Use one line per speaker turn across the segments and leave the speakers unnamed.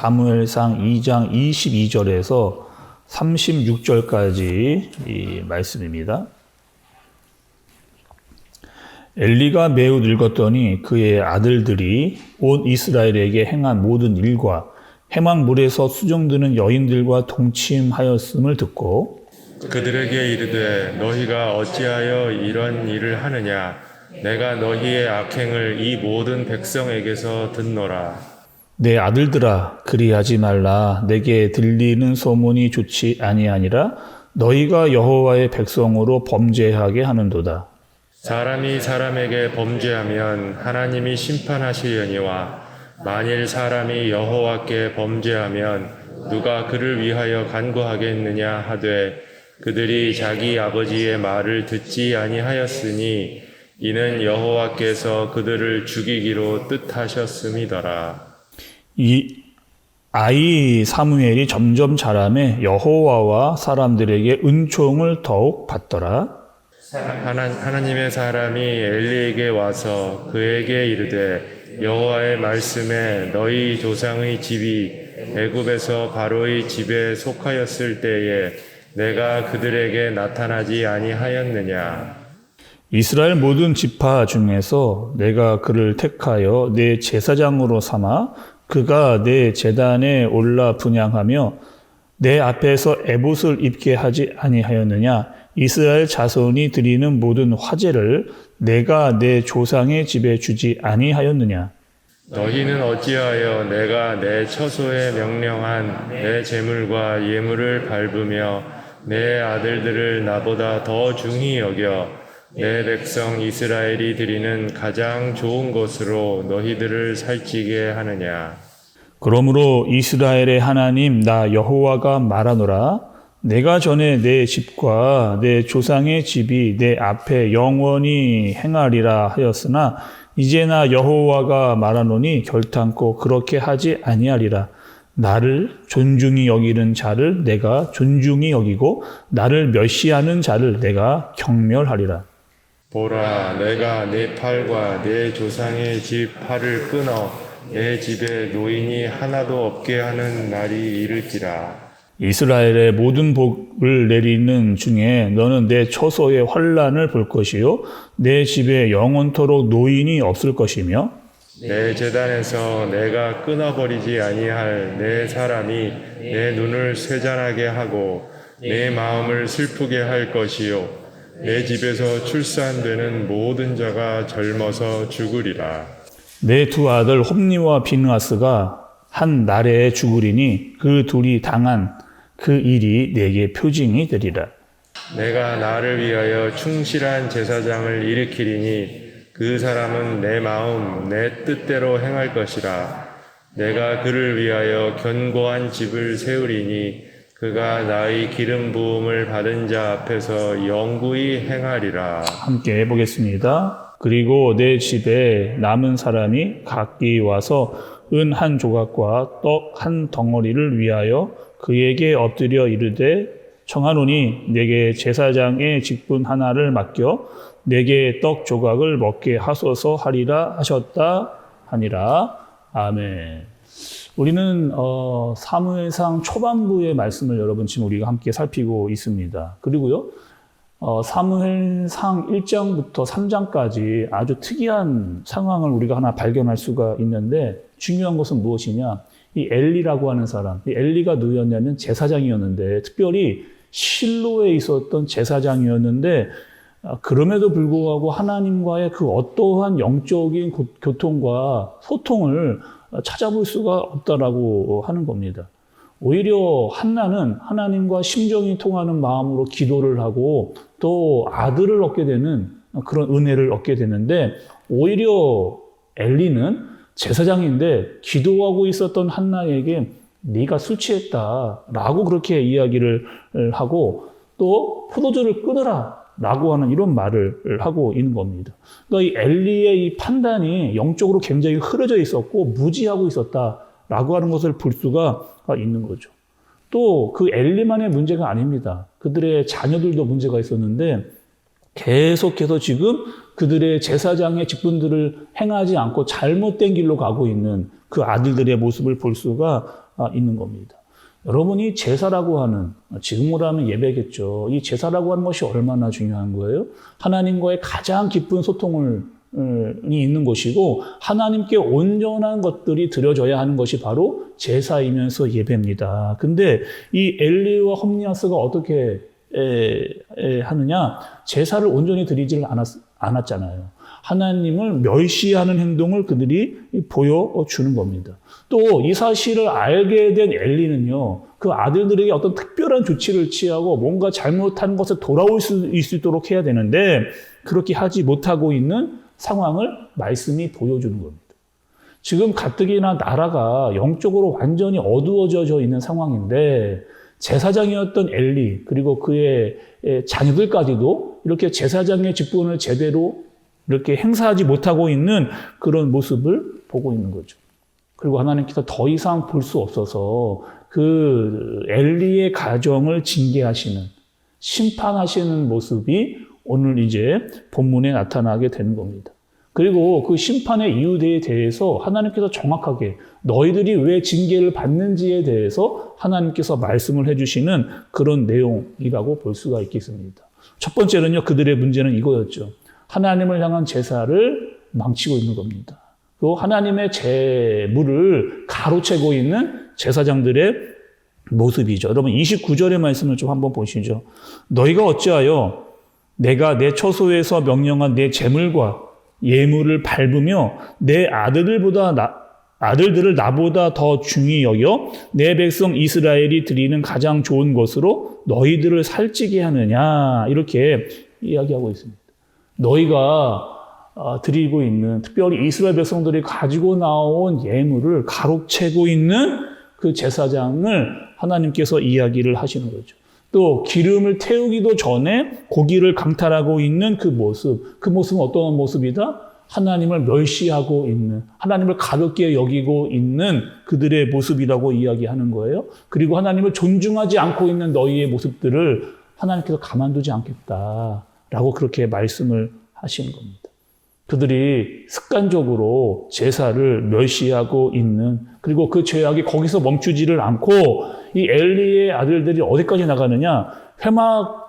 사무엘상 2장 22절에서 36절까지 이 말씀입니다. 엘리가 매우 늙었더니 그의 아들들이 온 이스라엘에게 행한 모든 일과 해망물에서 수정드는 여인들과 동침하였음을 듣고
그들에게 이르되 너희가 어찌하여 이런 일을 하느냐 내가 너희의 악행을 이 모든 백성에게서 듣노라.
내 아들들아 그리하지 말라. 내게 들리는 소문이 좋지 아니하니라. 너희가 여호와의 백성으로 범죄하게 하는도다.
사람이 사람에게 범죄하면 하나님이 심판하시려니와 만일 사람이 여호와께 범죄하면 누가 그를 위하여 간구하겠느냐 하되 그들이 자기 아버지의 말을 듣지 아니하였으니 이는 여호와께서 그들을 죽이기로 뜻하셨음이더라.
이 아이 사무엘이 점점 자라매 여호와와 사람들에게 은총을 더욱 받더라.
하나님의 사람이 엘리에게 와서 그에게 이르되 여호와의 말씀에 너희 조상의 집이 애굽에서 바로의 집에 속하였을 때에 내가 그들에게 나타나지 아니하였느냐.
이스라엘 모든 지파 중에서 내가 그를 택하여 내 제사장으로 삼아 그가 내 제단에 올라 분향하며 내 앞에서 에봇을 입게 하지 아니하였느냐. 이스라엘 자손이 드리는 모든 화제를 내가 내 조상의 집에 주지 아니하였느냐.
너희는 어찌하여 내가 내 처소에 명령한 내 재물과 예물을 밟으며 내 아들들을 나보다 더 중히 여겨 내 백성 이스라엘이 드리는 가장 좋은 것으로 너희들을 살찌게 하느냐.
그러므로 이스라엘의 하나님 나 여호와가 말하노라. 내가 전에 내 집과 내 조상의 집이 내 앞에 영원히 행하리라 하였으나 이제 나 여호와가 말하노니 결탄코 그렇게 하지 아니하리라. 나를 존중히 여기는 자를 내가 존중히 여기고 나를 멸시하는 자를 내가 경멸하리라.
보라, 내가 내 팔과 내 조상의 집 팔을 끊어 내 집에 노인이 하나도 없게 하는 날이 이를지라.
이스라엘의 모든 복을 내리는 중에 너는 내 처소의 환난을 볼 것이요 내 집에 영원토록 노인이 없을 것이며
내 제단에서 내가 끊어버리지 아니할 내 사람이 내 눈을 쇠잔하게 하고 내 마음을 슬프게 할 것이요 내 집에서 출산되는 모든 자가 젊어서 죽으리라.
내 두 아들 홈니와 비느하스가 한 날에 죽으리니 그 둘이 당한 그 일이 내게 표징이 되리라.
내가 나를 위하여 충실한 제사장을 일으키리니 그 사람은 내 마음 내 뜻대로 행할 것이라. 내가 그를 위하여 견고한 집을 세우리니 그가 나의 기름 부음을 받은 자 앞에서 영구히 행하리라.
함께 해보겠습니다. 그리고 내 집에 남은 사람이 각기 와서 은 한 조각과 떡 한 덩어리를 위하여 그에게 엎드려 이르되 청하노니 내게 제사장의 직분 하나를 맡겨 내게 떡 조각을 먹게 하소서 하리라 하셨다 하니라. 아멘. 우리는 사무엘상 초반부의 말씀을 여러분 지금 우리가 함께 살피고 있습니다. 그리고요 사무엘상 1장부터 3장까지 아주 특이한 상황을 우리가 하나 발견할 수가 있는데 중요한 것은 무엇이냐? 이 엘리라고 하는 사람, 이 엘리가 누구였냐면 제사장이었는데 특별히 실로에 있었던 제사장이었는데 그럼에도 불구하고 하나님과의 그 어떠한 영적인 교통과 소통을 찾아볼 수가 없다라고 하는 겁니다. 오히려 한나는 하나님과 심정이 통하는 마음으로 기도를 하고 또 아들을 얻게 되는 그런 은혜를 얻게 되는데 오히려 엘리는 제사장인데 기도하고 있었던 한나에게 네가 술 취했다라고 그렇게 이야기를 하고 또 포도주를 끊으라 라고 하는 이런 말을 하고 있는 겁니다. 그러니까 이 엘리의 이 판단이 영적으로 굉장히 흐려져 있었고 무지하고 있었다라고 하는 것을 볼 수가 있는 거죠. 또 그 엘리만의 문제가 아닙니다. 그들의 자녀들도 문제가 있었는데 계속해서 지금 그들의 제사장의 직분들을 행하지 않고 잘못된 길로 가고 있는 그 아들들의 모습을 볼 수가 있는 겁니다. 여러분이 제사라고 하는, 지금으로 하면 예배겠죠. 이 제사라고 하는 것이 얼마나 중요한 거예요? 하나님과의 가장 깊은 소통이 있는 것이고 하나님께 온전한 것들이 드려져야 하는 것이 바로 제사이면서 예배입니다. 근데 이 엘리와 홈리아스가 어떻게 하느냐? 제사를 온전히 드리지를 않았잖아요. 하나님을 멸시하는 행동을 그들이 보여주는 겁니다. 또 이 사실을 알게 된 엘리는요, 그 아들들에게 어떤 특별한 조치를 취하고 뭔가 잘못한 것에 돌아올 수 있도록 해야 되는데 그렇게 하지 못하고 있는 상황을 말씀이 보여주는 겁니다. 지금 가뜩이나 나라가 영적으로 완전히 어두워져 있는 상황인데 제사장이었던 엘리 그리고 그의 자녀들까지도 이렇게 제사장의 직분을 제대로 이렇게 행사하지 못하고 있는 그런 모습을 보고 있는 거죠. 그리고 하나님께서 더 이상 볼 수 없어서 그 엘리의 가정을 징계하시는, 심판하시는 모습이 오늘 이제 본문에 나타나게 되는 겁니다. 그리고 그 심판의 이유에 대해서 하나님께서 정확하게 너희들이 왜 징계를 받는지에 대해서 하나님께서 말씀을 해주시는 그런 내용이라고 볼 수가 있겠습니다. 첫 번째는요, 그들의 문제는 이거였죠. 하나님을 향한 제사를 망치고 있는 겁니다. 또 하나님의 제물을 가로채고 있는 제사장들의 모습이죠. 여러분 29절의 말씀을 좀 한번 보시죠. 너희가 어찌하여 내가 내 처소에서 명령한 내 제물과 예물을 밟으며 내 아들들을 나보다 더 중히 여겨 내 백성 이스라엘이 드리는 가장 좋은 것으로 너희들을 살찌게 하느냐, 이렇게 이야기하고 있습니다. 너희가 드리고 있는, 특별히 이스라엘 백성들이 가지고 나온 예물을 가로채고 있는 그 제사장을 하나님께서 이야기를 하시는 거죠. 또 기름을 태우기도 전에 고기를 강탈하고 있는 그 모습은 어떤 모습이다? 하나님을 멸시하고 있는, 하나님을 가볍게 여기고 있는 그들의 모습이라고 이야기하는 거예요. 그리고 하나님을 존중하지 않고 있는 너희의 모습들을 하나님께서 가만두지 않겠다라고 그렇게 말씀을 하시는 겁니다. 그들이 습관적으로 제사를 멸시하고 있는, 그리고 그 죄악이 거기서 멈추지를 않고 이 엘리의 아들들이 어디까지 나가느냐, 회막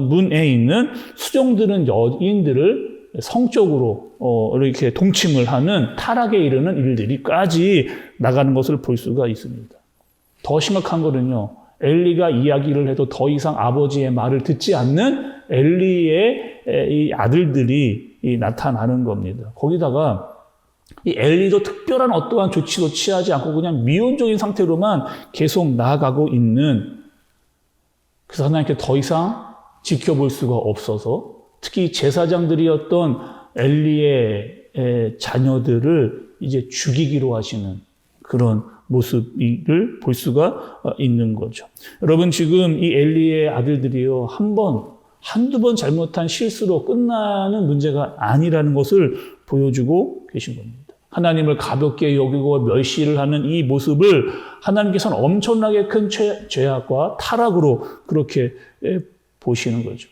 문에 있는 수종드는 여인들을 성적으로 이렇게 동침을 하는 타락에 이르는 일들이까지 나가는 것을 볼 수가 있습니다. 더 심각한 거는요, 엘리가 이야기를 해도 더 이상 아버지의 말을 듣지 않는 엘리의 이 아들들이 나타나는 겁니다. 거기다가 이 엘리도 특별한 어떠한 조치도 취하지 않고 그냥 미온적인 상태로만 계속 나아가고 있는, 그래서 하나님께 더 이상 지켜볼 수가 없어서 특히 제사장들이었던 엘리의 자녀들을 이제 죽이기로 하시는 그런 모습을 볼 수가 있는 거죠. 여러분, 지금 이 엘리의 아들들이요, 한두 번 잘못한 실수로 끝나는 문제가 아니라는 것을 보여주고 계신 겁니다. 하나님을 가볍게 여기고 멸시를 하는 이 모습을 하나님께서는 엄청나게 큰 죄악과 타락으로 그렇게 보시는 거죠.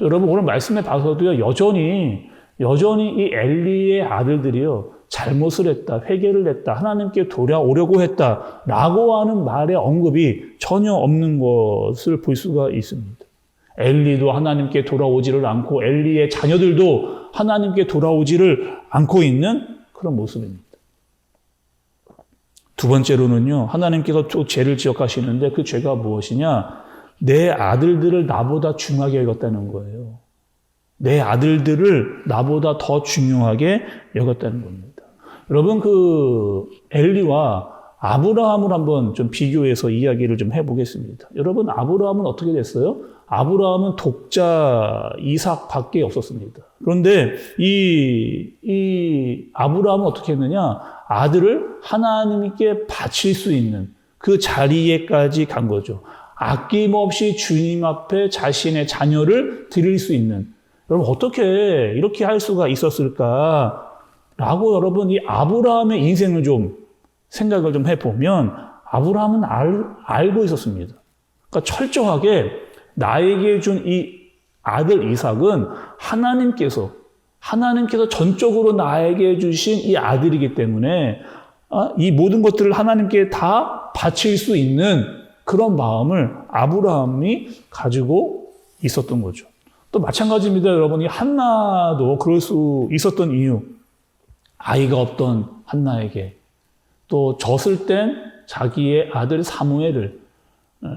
여러분, 오늘 말씀에 봐서도요, 여전히 이 엘리의 아들들이요, 잘못을 했다, 회개를 했다, 하나님께 돌아오려고 했다라고 하는 말의 언급이 전혀 없는 것을 볼 수가 있습니다. 엘리도 하나님께 돌아오지를 않고 엘리의 자녀들도 하나님께 돌아오지를 않고 있는 그런 모습입니다. 두 번째로는요, 하나님께서 또 죄를 지적하시는데 그 죄가 무엇이냐? 내 아들들을 나보다 중하게 여겼다는 거예요. 내 아들들을 나보다 더 중요하게 여겼다는 겁니다. 여러분, 그 엘리와 아브라함을 한번 좀 비교해서 이야기를 좀 해보겠습니다. 여러분, 아브라함은 어떻게 됐어요? 아브라함은 독자 이삭밖에 없었습니다. 그런데 이 아브라함은 어떻게 했느냐? 아들을 하나님께 바칠 수 있는 그 자리에까지 간 거죠. 아낌없이 주님 앞에 자신의 자녀를 드릴 수 있는. 여러분, 어떻게 이렇게 할 수가 있었을까? 라고 여러분, 이 아브라함의 인생을 좀 생각을 좀 해보면 아브라함은 알고 있었습니다. 그러니까 철저하게 나에게 준 이 아들 이삭은 하나님께서 전적으로 나에게 주신 이 아들이기 때문에 이 모든 것들을 하나님께 다 바칠 수 있는 그런 마음을 아브라함이 가지고 있었던 거죠. 또 마찬가지입니다, 여러분. 이 한나도 그럴 수 있었던 이유. 아이가 없던 한나에게 또 젖을 땐 자기의 아들 사무엘을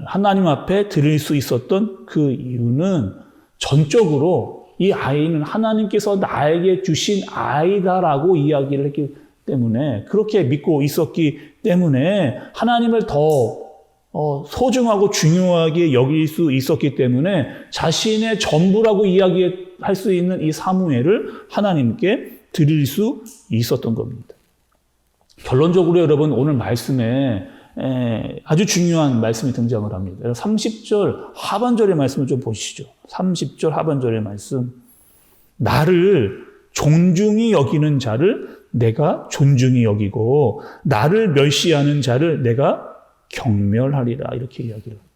하나님 앞에 드릴 수 있었던 그 이유는 전적으로 이 아이는 하나님께서 나에게 주신 아이다라고 이야기를 했기 때문에, 그렇게 믿고 있었기 때문에 하나님을 더 소중하고 중요하게 여길 수 있었기 때문에 자신의 전부라고 이야기할 수 있는 이 사무엘을 하나님께 드릴 수 있었던 겁니다. 결론적으로 여러분, 오늘 말씀에 아주 중요한 말씀이 등장을 합니다. 30절 하반절의 말씀을 좀 보시죠. 30절 하반절의 말씀. 나를 존중히 여기는 자를 내가 존중히 여기고 나를 멸시하는 자를 내가 경멸하리라, 이렇게 이야기를 합니다.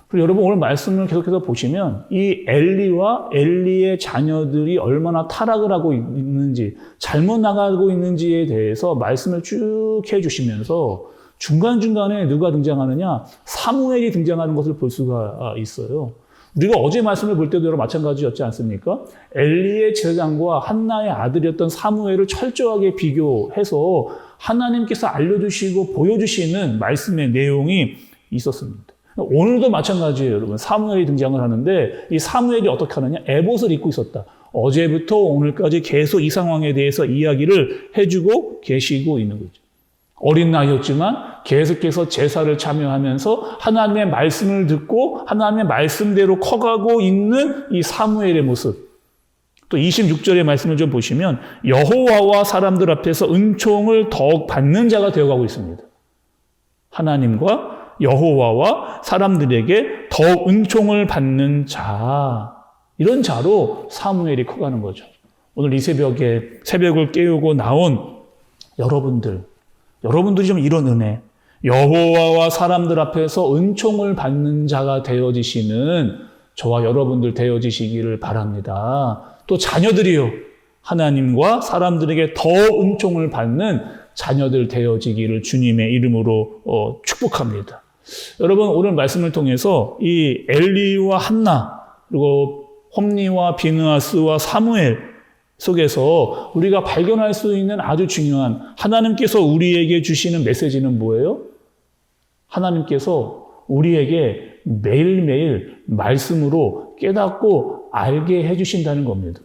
그리고 여러분, 오늘 말씀을 계속해서 보시면 이 엘리와 엘리의 자녀들이 얼마나 타락을 하고 있는지, 잘못 나가고 있는지에 대해서 말씀을 쭉 해주시면서 중간중간에 누가 등장하느냐? 사무엘이 등장하는 것을 볼 수가 있어요. 우리가 어제 말씀을 볼 때도 마찬가지였지 않습니까? 엘리의 제사장과 한나의 아들이었던 사무엘을 철저하게 비교해서 하나님께서 알려주시고 보여주시는 말씀의 내용이 있었습니다. 오늘도 마찬가지예요, 여러분. 사무엘이 등장을 하는데 이 사무엘이 어떻게 하느냐? 에봇을 입고 있었다. 어제부터 오늘까지 계속 이 상황에 대해서 이야기를 해주고 계시고 있는 거죠. 어린 나이였지만 계속해서 제사를 참여하면서 하나님의 말씀을 듣고 하나님의 말씀대로 커가고 있는 이 사무엘의 모습. 또 26절의 말씀을 좀 보시면 여호와와 사람들 앞에서 은총을 더욱 받는 자가 되어가고 있습니다. 하나님과 여호와와 사람들에게 더욱 은총을 받는 자, 이런 자로 사무엘이 커가는 거죠. 오늘 이 새벽에 새벽을 깨우고 나온 여러분들이 좀 이런 은혜, 여호와와 사람들 앞에서 은총을 받는 자가 되어지시는 저와 여러분들 되어지시기를 바랍니다. 또 자녀들이요, 하나님과 사람들에게 더 은총을 받는 자녀들 되어지기를 주님의 이름으로 축복합니다. 여러분, 오늘 말씀을 통해서 이 엘리와 한나, 그리고 홈니와 비느하스와 사무엘 속에서 우리가 발견할 수 있는 아주 중요한, 하나님께서 우리에게 주시는 메시지는 뭐예요? 하나님께서 우리에게 매일매일 말씀으로 깨닫고 알게 해주신다는 겁니다.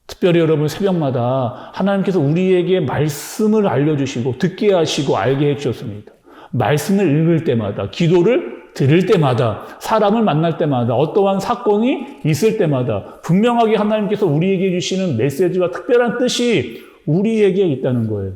특별히 여러분, 새벽마다 하나님께서 우리에게 말씀을 알려주시고 듣게 하시고 알게 해주셨습니다. 말씀을 읽을 때마다, 기도를 들을 때마다, 사람을 만날 때마다, 어떠한 사건이 있을 때마다 분명하게 하나님께서 우리에게 주시는 메시지와 특별한 뜻이 우리에게 있다는 거예요.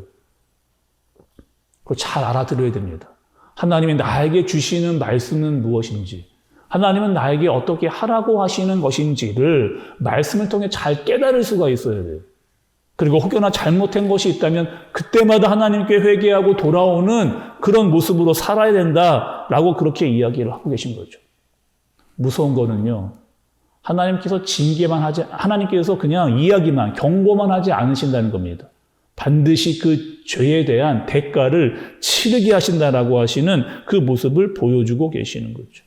그걸 잘 알아들어야 됩니다. 하나님이 나에게 주시는 말씀은 무엇인지, 하나님은 나에게 어떻게 하라고 하시는 것인지를 말씀을 통해 잘 깨달을 수가 있어야 돼요. 그리고 혹여나 잘못한 것이 있다면 그때마다 하나님께 회개하고 돌아오는 그런 모습으로 살아야 된다라고 그렇게 이야기를 하고 계신 거죠. 무서운 거는요, 하나님께서 하나님께서 그냥 이야기만, 경고만 하지 않으신다는 겁니다. 반드시 그 죄에 대한 대가를 치르게 하신다라고 하시는 그 모습을 보여주고 계시는 거죠.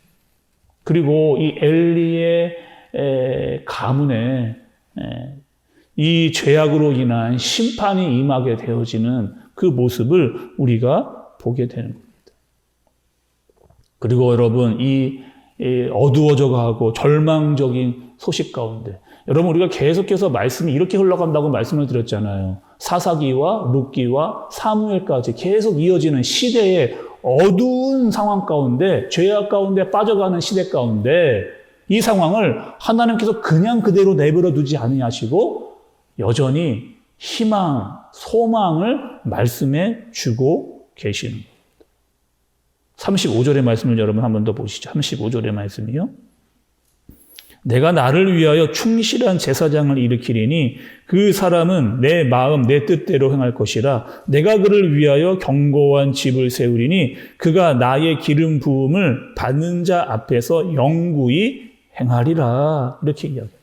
그리고 이 엘리의 가문에 이 죄악으로 인한 심판이 임하게 되어지는 그 모습을 우리가 보게 되는 겁니다. 그리고 여러분, 이 어두워져 가고 절망적인 소식 가운데, 여러분, 우리가 계속해서 말씀이 이렇게 흘러간다고 말씀을 드렸잖아요. 사사기와 룻기와 사무엘까지 계속 이어지는 시대의 어두운 상황 가운데, 죄악 가운데 빠져가는 시대 가운데 이 상황을 하나님께서 그냥 그대로 내버려 두지 아니하시고 여전히 희망, 소망을 말씀해 주고 계시는 겁니다. 35절의 말씀을 여러분 한 번 더 보시죠. 35절의 말씀이요. 내가 나를 위하여 충실한 제사장을 일으키리니 그 사람은 내 마음 내 뜻대로 행할 것이라. 내가 그를 위하여 견고한 집을 세우리니 그가 나의 기름 부음을 받는 자 앞에서 영구히 행하리라. 이렇게 이야기합니다.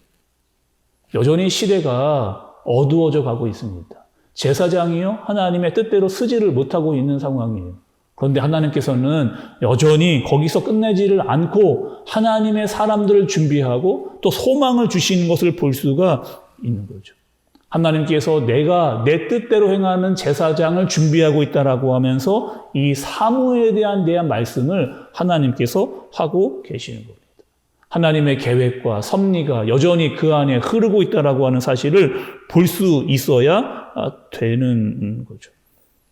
여전히 시대가 어두워져 가고 있습니다. 제사장이요 하나님의 뜻대로 쓰지를 못하고 있는 상황이에요. 그런데 하나님께서는 여전히 거기서 끝내지를 않고 하나님의 사람들을 준비하고 또 소망을 주시는 것을 볼 수가 있는 거죠. 하나님께서 내가 내 뜻대로 행하는 제사장을 준비하고 있다라고 하면서 이 사무에 대한 말씀을 하나님께서 하고 계시는 겁니다. 하나님의 계획과 섭리가 여전히 그 안에 흐르고 있다라고 하는 사실을 볼 수 있어야 되는 거죠.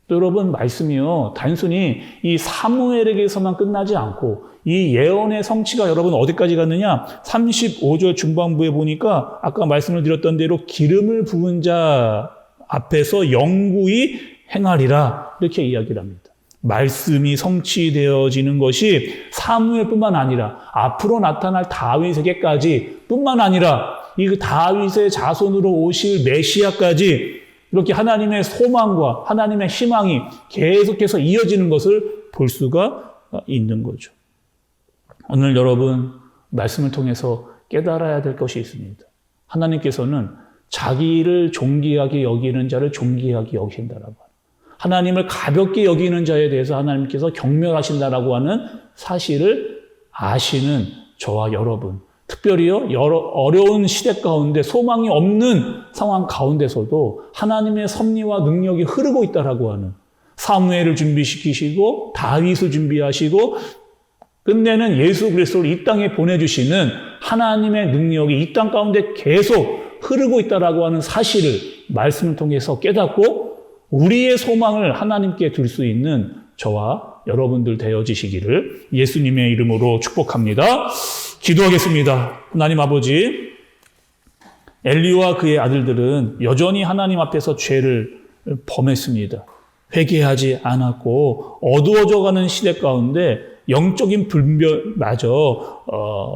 또 여러분, 말씀이요, 단순히 이 사무엘에게서만 끝나지 않고 이 예언의 성취가 여러분 어디까지 갔느냐? 35절 중반부에 보니까 아까 말씀을 드렸던 대로 기름을 부은 자 앞에서 영구히 행하리라 이렇게 이야기를 합니다. 말씀이 성취되어지는 것이 사무엘뿐만 아니라 앞으로 나타날 다윗에게까지 뿐만 아니라 이 다윗의 자손으로 오실 메시아까지 이렇게 하나님의 소망과 하나님의 희망이 계속해서 이어지는 것을 볼 수가 있는 거죠. 오늘 여러분 말씀을 통해서 깨달아야 될 것이 있습니다. 하나님께서는 자기를 존귀하게 여기는 자를 존귀하게 여기신다라고 합니다. 하나님을 가볍게 여기는 자에 대해서 하나님께서 경멸하신다라고 하는 사실을 아시는 저와 여러분, 특별히요 어려운 시대 가운데 소망이 없는 상황 가운데서도 하나님의 섭리와 능력이 흐르고 있다라고 하는, 사무엘을 준비시키시고 다윗을 준비하시고 끝내는 예수 그리스도를 이 땅에 보내주시는 하나님의 능력이 이 땅 가운데 계속 흐르고 있다라고 하는 사실을 말씀을 통해서 깨닫고 우리의 소망을 하나님께 둘 수 있는 저와 여러분들 되어지시기를 예수님의 이름으로 축복합니다. 기도하겠습니다. 하나님 아버지, 엘리와 그의 아들들은 여전히 하나님 앞에서 죄를 범했습니다. 회개하지 않았고 어두워져가는 시대 가운데 영적인 분별마저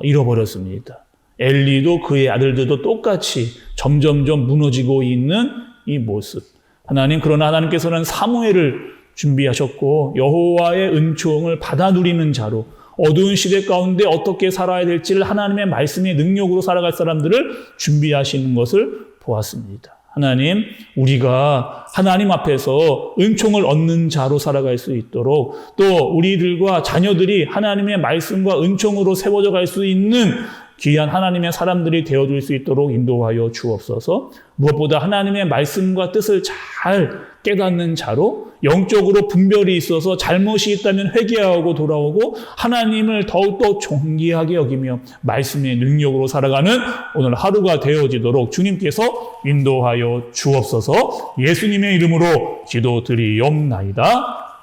잃어버렸습니다. 엘리도 그의 아들들도 똑같이 점점점 무너지고 있는 이 모습. 하나님, 그러나 하나님께서는 사무엘을 준비하셨고 여호와의 은총을 받아 누리는 자로 어두운 시대 가운데 어떻게 살아야 될지를 하나님의 말씀의 능력으로 살아갈 사람들을 준비하시는 것을 보았습니다. 하나님, 우리가 하나님 앞에서 은총을 얻는 자로 살아갈 수 있도록, 또 우리들과 자녀들이 하나님의 말씀과 은총으로 세워져 갈 수 있는 귀한 하나님의 사람들이 되어줄 수 있도록 인도하여 주옵소서. 무엇보다 하나님의 말씀과 뜻을 잘 깨닫는 자로 영적으로 분별이 있어서 잘못이 있다면 회개하고 돌아오고 하나님을 더욱더 존귀하게 여기며 말씀의 능력으로 살아가는 오늘 하루가 되어지도록 주님께서 인도하여 주옵소서. 예수님의 이름으로 기도드리옵나이다.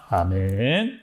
아멘.